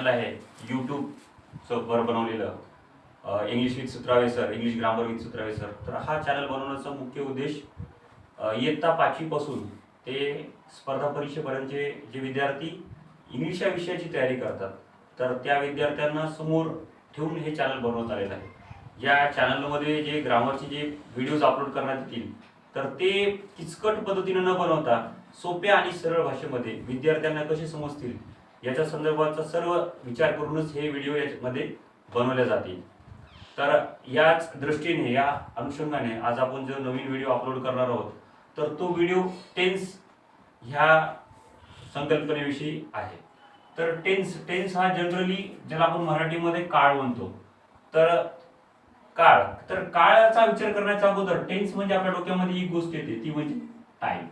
Channel आहे YouTube वर बनवलेलं English with Sutrave sir, English grammar with Sutrave sir. तर हा चॅनल बनवण्याचा मुख्य उद्देश इयत्ता 5वी पासून ते स्पर्धा परीक्षेपर्यंतचे जे विद्यार्थी इंग्लिश या विषयाची तयारी करतात तर त्या विद्यार्थ्यांना समोर ठेवून हे चॅनल बनवण्यात आलेलं आहे. या चॅनलमध्ये जे ग्रामरचे जे व्हिडिओज अपलोड करण्यात येतील तर ते किचकट पद्धतीने न बनवता सोप्या आणि सरळ भाषेमध्ये विद्यार्थ्यांना कसे समजतील याच्या संदर्भाचा सर्व विचार करूनच हे व्हिडिओ यामध्ये बनवले जातील. तर याच दृष्टीने या अनुषंगाने आज आपण जो नवीन व्हिडिओ अपलोड करणार आहोत तर तो व्हिडिओ टेन्स ह्या संकल्पनेविषयी आहे. तर टेन्स हा जनरली ज्याला आपण मराठीमध्ये काळ म्हणतो. तर काळाचा विचार करण्याच्या अगोदर टेन्स म्हणजे आपल्या डोक्यामध्ये एक गोष्ट येते ती म्हणजे टाइम.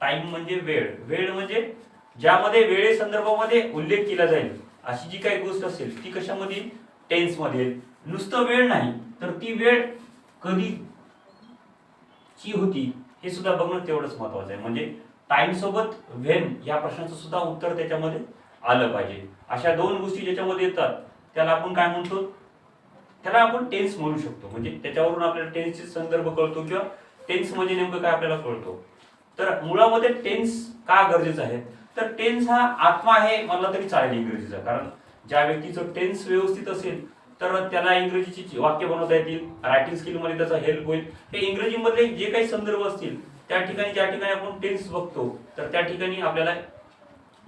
टाइम म्हणजे वेळ म्हणजे ज्यामध्ये वेळे संदर्भामध्ये उल्लेख केला जाईल अशी जी काही गोष्ट असेल ती कशामध्ये टेन्स मध्ये. नुसतं वेळ नाही तर ती वेळ कधी ची होती हे सुद्धा बघणं तेवढंच महत्वाचं आहे. म्हणजे टाइम सोबत व्हेन या प्रश्नाचं सुद्धा उत्तर त्याच्यामध्ये आलं पाहिजे. अशा दोन गोष्टी ज्याच्यामध्ये येतात त्याला आपण काय म्हणतो, त्याला आपण टेन्स म्हणू शकतो. म्हणजे त्याच्यावरून आपल्याला टेन्सचे संदर्भ कळतो किंवा टेन्स म्हणजे नेमकं काय आपल्याला कळतो. तर मुळामध्ये टेन्स का गरजेचं आहे तर टेन्स हा आत्मा आहे म्हणलं तरी चालेल इंग्रजीचा. कारण ज्या व्यक्तीचं टेन्स व्यवस्थित असेल तर त्याला इंग्रजीची वाक्य बनवता येतील, रायटिंग स्किल मध्ये त्याचा हेल्प होईल. हे इंग्रजीमधले जे काही संदर्भ असतील त्या ठिकाणी ज्या ठिकाणी आपण टेन्स बघतो तर त्या ठिकाणी आपल्याला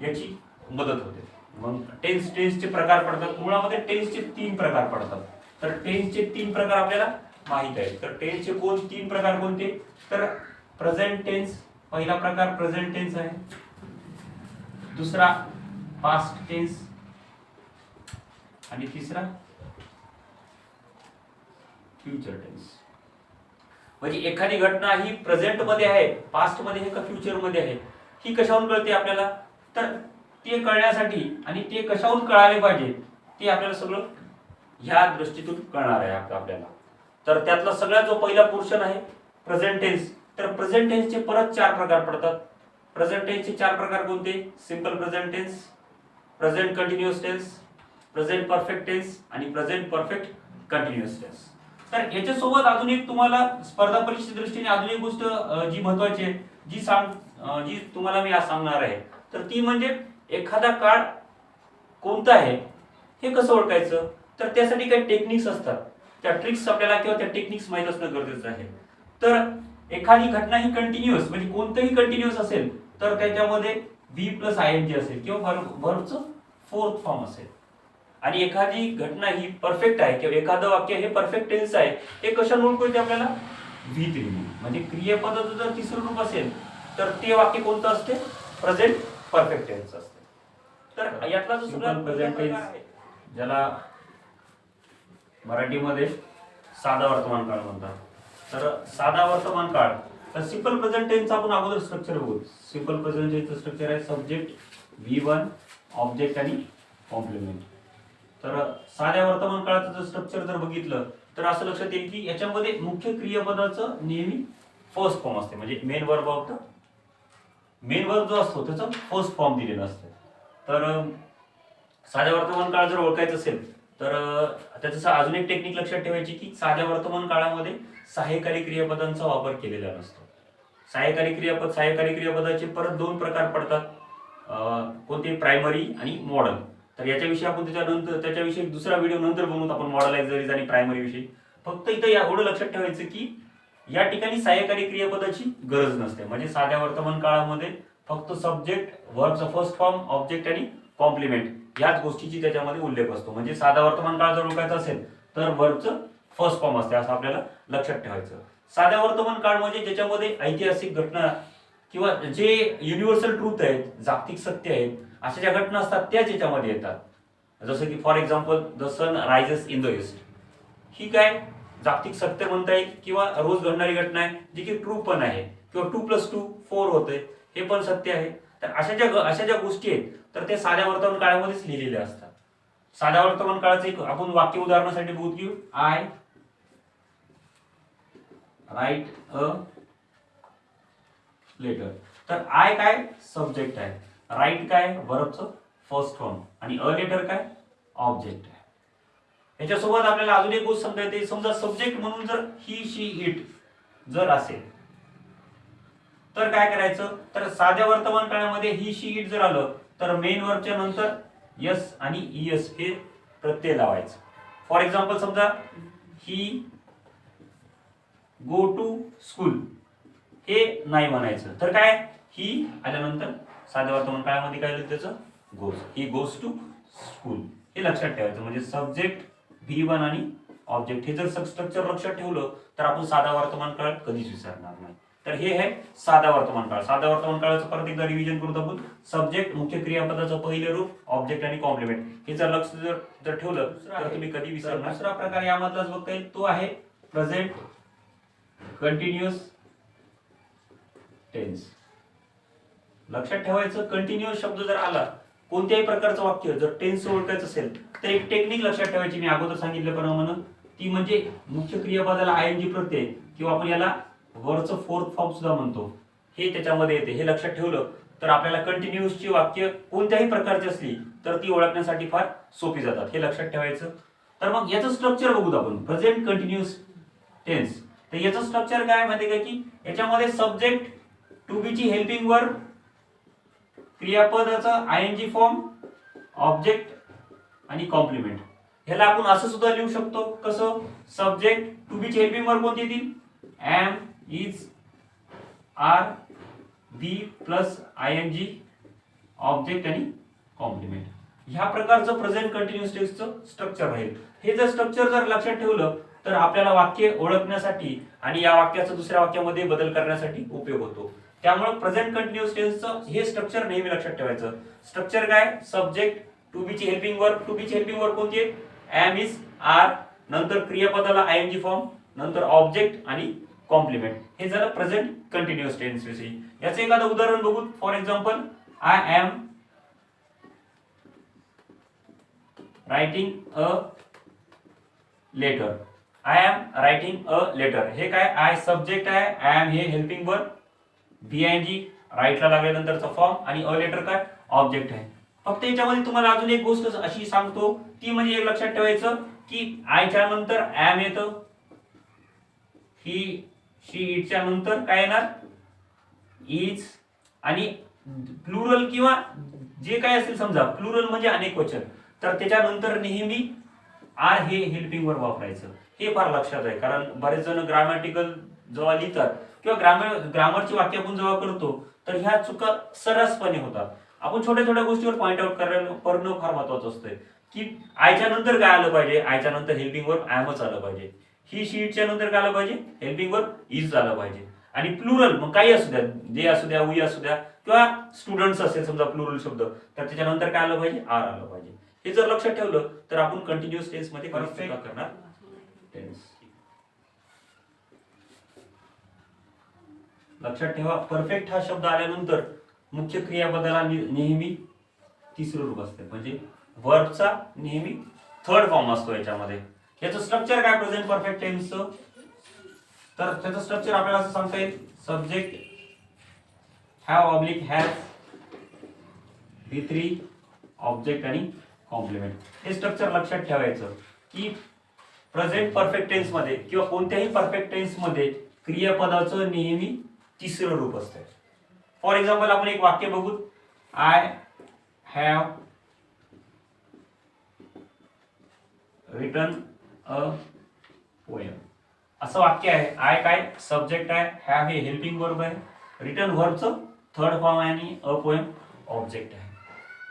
याची मदत होते. मग टेन्सचे प्रकार पडतात. मुळामध्ये टेन्सचे 3 प्रकार पडतात. तर टेन्सचे 3 प्रकार आपल्याला माहित आहेत. तर टेन्सचे 3 प्रकार कोणते तर प्रेझेंट टेन्स, पहिला प्रकार प्रेझेंट टेन्स आहे. दुसरा पास्ट टेन्स आणि तिसरा फ्युचर टेन्स. म्हणजे एखादी घटना ही प्रेझेंट मध्ये आहे, पास्ट मध्ये आहे का फ्युचर मध्ये आहे ही कशावरून कळते आपल्याला तर ते कळण्यासाठी आणि ते कशावरून कळाले पाहिजे ते आपल्याला सगळं ह्या दृष्टीतून कळणार आहे आपल्याला. तर त्यातला सगळ्यात जो पहिला पोर्शन आहे प्रेझेंट टेन्स. तर प्रेझेंट टेन्सचे परत 4 प्रकार पडतात. प्रेझेंट टेन्सचे 4 प्रकार कोणते simple present tense, present continuous tense, present perfect tense आणि प्रेझेंट परफेक्ट कंटिन्युअस टेन्स. तर याच्यासोबत अजून एक तुम्हाला स्पर्धा परीक्षेच्या दृष्टीने अजून एक गोष्ट जी महत्वाची आहे जी तुम्हाला मी आज सांगणार आहे तर ती म्हणजे एखादा काळ कोणता आहे हे कसं ओळखायचं. तर त्यासाठी काही टेक्निक्स असतात. त्या ट्रिक्स आपल्याला किंवा त्या टेक्निक्स माहित असणं गरजेचं आहे. तर एखादी घटना ही कंटिन्युअस म्हणजे कोणतंही कंटिन्युअस असेल तर त्याच्यामध्ये बी प्लस आयएनजी असेल किंवा व्हर्बचं 4th फॉर्म असेल. आणि एखादी घटना ही परफेक्ट आहे किंवा एखादं वाक्य हे परफेक्ट टेन्स आहे हे कशाने ओळखायचे आपल्याला V3 म्हणजे क्रियापदाचं जर तिसरं रूप असेल तर ते वाक्य कोणतं असते प्रेझेंट परफेक्ट टेन्स असते. तर यातला जो सगळा प्रेझेंट टेन्स ज्याला मराठीमध्ये साधा वर्तमान काळ म्हणतात. तर साधा वर्तमान काळ तर सिंपल प्रेझेंट टेन्स आपण अगोदर स्ट्रक्चर बघू. सिंपल प्रेझेंट टेन्सचं स्ट्रक्चर आहे सब्जेक्ट V1 ऑब्जेक्ट आणि कॉम्प्लिमेंट. तर साध्या वर्तमान काळाचं जर स्ट्रक्चर जर बघितलं तर असं लक्षात येईल की याच्यामध्ये मुख्य क्रियापदाचं नेहमी फर्स्ट फॉर्म असते. म्हणजे मेन वर्ब जो असतो त्याचा फर्स्ट फॉर्म दिलेला असतो. तर साध्या वर्तमान काळ जर ओळखायचं असेल तर त्याचं अजून एक टेक्निक लक्षात ठेवायची की साध्या वर्तमान काळामध्ये सहाय्यकारी क्रियापदांचा वापर केलेला नसतो. सहाय्यकारी क्रियापदाचे परत 2 प्रकार पडतात. कोणते प्रायमरी आणि मॉडल. तर याच्याविषयी आपण त्याच्याविषयी दुसरा व्हिडिओ नंतर बनवूत आपण मॉडलायझरीज आणि प्रायमरी विषयी. फक्त इथं एवढं लक्षात ठेवायचं की या ठिकाणी सहाय्यकारी क्रियापदाची गरज नसते. म्हणजे साध्या वर्तमान काळामध्ये फक्त सब्जेक्ट, व्हर्बचा फर्स्ट फॉर्म, ऑब्जेक्ट आणि कॉम्प्लिमेंट याच गोष्टीची त्याच्यामध्ये उल्लेख असतो. म्हणजे साधा वर्तमान काळ जर ओळखायचा असेल तर व्हर्बचं फर्स्ट फॉर्म असते असं आपल्याला लक्षात ठेवायचं. साध्या वर्तमान काळ म्हणजे ज्याच्यामध्ये ऐतिहासिक घटना किंवा जे युनिव्हर्सल ट्रूथ आहेत, जागतिक सत्य आहेत अशा ज्या घटना असतात त्याच याच्यामध्ये येतात. जसं की for example the sun rises in the east ही काय जागतिक सत्य म्हणता येईल किंवा रोज घडणारी घटना आहे जी की ट्रू पण आहे किंवा 2 + 2 4 होते हे पण सत्य आहे. तर अशा ज्या गोष्टी आहेत तर ते साध्या वर्तमान काळामध्येच लिहिलेल्या असतात. साध्या वर्तमान काळाचं एक आपण वाक्य उदाहरणासाठी बघू की आय राईट अ लेटर. तर आय काय सब्जेक्ट आहे, राईट काय वर्बचं फर्स्ट फॉर्म आणि अ लेटर काय ऑब्जेक्ट आहे. याच्यासोबत आपल्याला अजून एक गोष्ट समजा येते, समजा सब्जेक्ट म्हणून जर ही शी इट जर असेल तर काय करायचं, तर साध्या वर्तमान काळामध्ये ही शी इट जर आलं तर मेन वर्बच्या नंतर यस आणि ईएस हे प्रत्यय लावायचं. फॉर एक्झाम्पल समजा ही गो टू स्कूल हे नाही म्हणायचं, तर काय ही आल्यानंतर साध्या वर्तमान काळामध्ये काय लिहिलं त्याचं goes, he goes to school हे लक्षात ठेवायचं. म्हणजे सब्जेक्ट V1 आणि ऑब्जेक्ट हे जर स्ट्रक्चर लक्षात ठेवलं तर आपण साधा वर्तमान काळ कधीच विसरणार नाही. तर हे आहे साधा वर्तमान काळ. साधा वर्तमान काळाचं परत एकदा रिव्हिजन करू आपण. सब्जेक्ट मुख्य क्रियापदाचं पहिले रूप, ऑब्जेक्ट आणि कॉम्प्लिमेंट हे जर लक्ष जर ठेवलं तर तुम्ही कधी विसरणार. दुसरा प्रकार यामधलाच बघता येईल तो आहे प्रेझेंट कंटिन्युअस टेन्स. लक्षात ठेवायचं कंटिन्युअस शब्द जर आला कोणत्याही प्रकारचं वाक्य जर टेन्स ओळखायचं असेल तर एक टेक्निक लक्षात ठेवायची मी अगोदर सांगितल्याप्रमाणे, ती म्हणजे मुख्य क्रियापदाला आयएनजी प्रत्यय किंवा आपण याला वरचं फोर्थ फॉर्म सुद्धा म्हणतो हे त्याच्यामध्ये येते. हे लक्षात ठेवलं तर आपल्याला कंटिन्युअसची वाक्य कोणत्याही प्रकारची असली तर ती ओळखण्यासाठी फार सोपी जातात. हे लक्षात ठेवायचं. तर मग याचं स्ट्रक्चर बघूत आपण. प्रेझेंट कंटिन्युअस टेन्स तर याचं स्ट्रक्चर काय माहिती का, की याच्यामध्ये सब्जेक्ट टू बी ची हेल्पिंग वर्ब, क्रियापदाचा आयएनजी फॉर्म, ऑब्जेक्ट आणि कॉम्प्लिमेंट. ह्याला आपण असं सुद्धा लिहू शकतो कसं, सब्जेक्ट टू बी ची हेल्पिंग वर्ब कोणती येतील, am, is, are, be plus ING, object आणि कॉम्प्लिमेंट. ह्या प्रकारचं प्रेझेंट कंटिन्युअस टेन्सचं स्ट्रक्चर राहील. हे जर स्ट्रक्चर जर लक्षात ठेवलं तर आपल्याला वाक्य ओळखण्यासाठी आणि या वाक्याचा दुसऱ्या वाक्यामध्ये बदल करण्यासाठी उपयोग होतो. त्यामुळे प्रेझेंट कंटिन्युअस टेन्सचं हे स्ट्रक्चर नेहमी लक्षात ठेवायचं. स्ट्रक्चर काय, सब्जेक्ट टू बी ची हेल्पिंग वर्ब, टू बी ची हेल्पिंग वर्ब कोणती आहे, एम, इज, आर, नंतर क्रियापदाला आयएनजी फॉर्म, नंतर ऑब्जेक्ट आणि कॉम्प्लिमेंट. हे झालं प्रेझेंट कंटिन्युअस टेन्स विषयी. याचं एखादं उदाहरण बघू. For example I am writing a letter. I am writing a letter. हे काय, आय सब्जेक्ट आहे, आय एम हे हेल्पिंग वर्ब, VING राईटला लागल्यानंतरचा फॉर्म आणि अ लेटर काय ऑब्जेक्ट आहे. फक्त याच्यामध्ये तुम्हाला अजून एक गोष्ट अशी सांगतो ती म्हणजे एक लक्षात ठेवायचं की आयच्या नंतर एम येतं, ही शी इटच्या नंतर काय येणार इज, आणि प्लुरल किंवा जे काय असेल समजा प्लुरल म्हणजे अनेक वचन तर त्याच्यानंतर नेहमी आर हे हेल्पिंग वर्ब वापरायचं. हे फार लक्षात आहे कारण बरेच जण ग्रामॅटिकल जेव्हा लिहितात किंवा ग्रामरची वाक्य आपण जेव्हा करतो तर ह्या चुका सर्रासपणे होतात. आपण छोट्या छोट्या गोष्टीवर पॉइंट आउट करणं फार महत्वाचं असतंय की आयच्या नंतर काय आलं पाहिजे, आयच्या नंतर हेल्पिंग वर्ब एमच आलं पाहिजे, ही शीटच्या नंतर काय आलं पाहिजे हेल्पिंग वर्ब इज आलं पाहिजे, आणि प्लुरल मग काही असू द्या, जे असू द्या, वी असू द्या किंवा स्टुडंट्स असेल समजा प्लुरल शब्द तर त्याच्यानंतर काय आलं पाहिजे आर आलं पाहिजे. हे जर लक्षात ठेवलं तर आपण कंटिन्युअस टेन्स मध्ये परफेक्ट करणार. टेन्स लक्षात ठेवा, परफेक्ट हा शब्द आल्यानंतर मुख्य क्रियापदाला नेहमी तिसरं रूप असते, म्हणजे वर्बचा नेहमी थर्ड फॉर्म असतो याच्यामध्ये. याचं स्ट्रक्चर काय प्रेझेंट परफेक्ट टेन्सचं, तर त्याचं स्ट्रक्चर आपल्याला असं सांगता येईल, subject have oblique has, V3 object आणि कॉम्प्लिमेंट. हे स्ट्रक्चर लक्षात ठेवायचं की प्रेझेंट परफेक्ट टेन्स मध्ये किंवा कोणत्याही परफेक्ट टेन्स मध्ये क्रियापदाचं नेहमी तिसरं रूप असतं. फॉर एक्झाम्पल आपण एक वाक्य बघू, I have written a poem असं वाक्य आहे. आय काय सब्जेक्ट आहे, हॅव हे हेल्पिंग वर्ब आहे, रिटन वर्बचं थर्ड फॉर्म आहे आणि अ पोएम ऑब्जेक्ट आहे.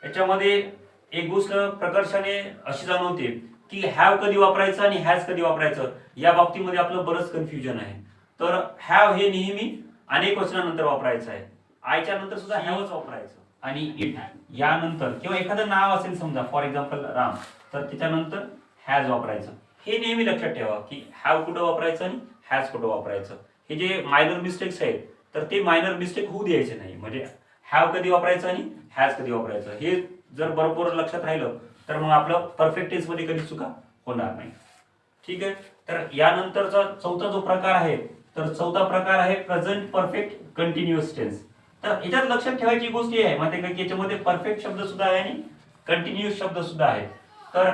याच्यामध्ये एक गोष्ट प्रकर्षाने अशी जाणवते की हॅव कधी वापरायचं आणि हॅज कधी वापरायचं या बाबतीमध्ये आपलं बरंच कन्फ्युजन आहे. तर हॅव हे नेहमी अनेक वचनानंतर वापरायचं आहे, आयच्या नंतर सुद्धा हॅवच वापरायचं, आणि इट यानंतर किंवा एखादं नाव असेल समजा फॉर एक्झाम्पल राम तर त्याच्यानंतर हॅज वापरायचं. हे नेहमी लक्षात ठेवा की हॅव कुठं वापरायचं आणि हॅज कुठं वापरायचं. हे जे मायनर मिस्टेक्स आहेत तर ते मायनर मिस्टेक होऊ द्यायचे नाही. म्हणजे हॅव कधी वापरायचं आणि हॅज कधी वापरायचं हे जर बरोबर लक्षात राहिलं तर मग आपलं परफेक्ट टेन्स मध्ये कधी चुका होणार नाही. ठीक आहे. तर यानंतरचा चौथा जो प्रकार आहे तर चौथा प्रकार आहे प्रेझेंट परफेक्ट कंटिन्युअस टेन्स. तर याच्यात लक्षात ठेवायची गोष्ट आहे माहिती का की याच्यामध्ये परफेक्ट शब्द सुद्धा आहे आणि कंटिन्युअस शब्द सुद्धा आहेत. तर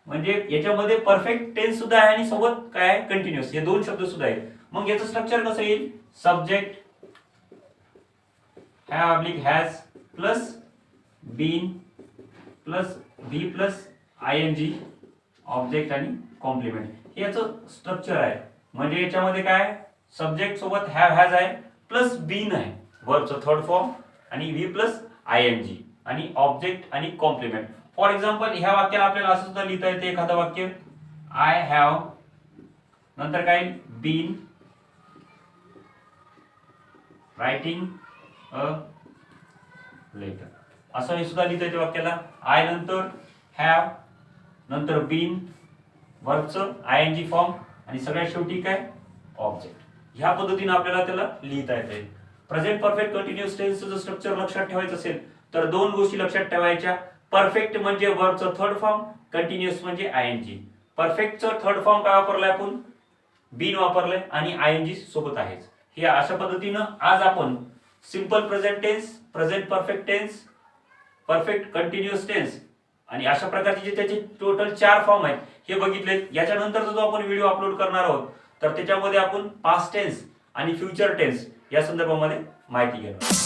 म्हणजे याच्यामध्ये परफेक्ट टेन्स सुद्धा आहे आणि सोबत काय आहे कंटिन्युअस, हे दोन शब्द सुद्धा आहेत. मग याचं स्ट्रक्चर कसं येईल? Subject have oblique has plus been plus be plus ING object आणि कॉम्प्लिमेंट, हे याचं स्ट्रक्चर आहे. म्हणजे याच्यामध्ये काय सब्जेक्ट सोबत हॅव हॅज आहे प्लस बीन आहे वर्बचं थर्ड फॉर्म आणि व्ही प्लस आयएनजी आणि ऑब्जेक्ट आणि कॉम्प्लिमेंट. फॉर एक्झाम्पल ह्या वाक्याला आपल्याला असं सुद्धा लिहिता येते एखादं वाक्य आय हॅव नंतर काय बीन रायटिंग अ लेटर, असं हे सुद्धा लिहिता येते वाक्याला. आय नंतर हॅव नंतर बीन वर्बचं आयएनजी फॉर्म आणि सगळ्यात शेवटी काय ऑब्जेक्ट. ह्या पद्धतीने आपल्याला त्याला लिहिता येते. प्रेझेंट परफेक्ट कंटिन्युअस टेन्सचं जर स्ट्रक्चर लक्षात ठेवायचं असेल तर दोन गोष्टी लक्षात ठेवायच्या. परफेक्ट म्हणजे वर्बचं थर्ड फॉर्म, कंटिन्युअस म्हणजे आयएनजी. परफेक्टचं थर्ड फॉर्म काय वापरलाय आपण? बीन वापरलंय आणि आयएनजी सोबत आहेच. हे अशा पद्धतीनं आज आपण simple present tense, present perfect tense, perfect continuous tense आणि अशा प्रकारचे जे त्याचे टोटल 4 फॉर्म आहेत हे बघितले. याच्यानंतर जो आपण व्हिडिओ अपलोड करणार आहोत तर त्याच्यामध्ये आपण पास्ट टेन्स आणि फ्युचर टेन्स या संदर्भामध्ये माहिती घेणार.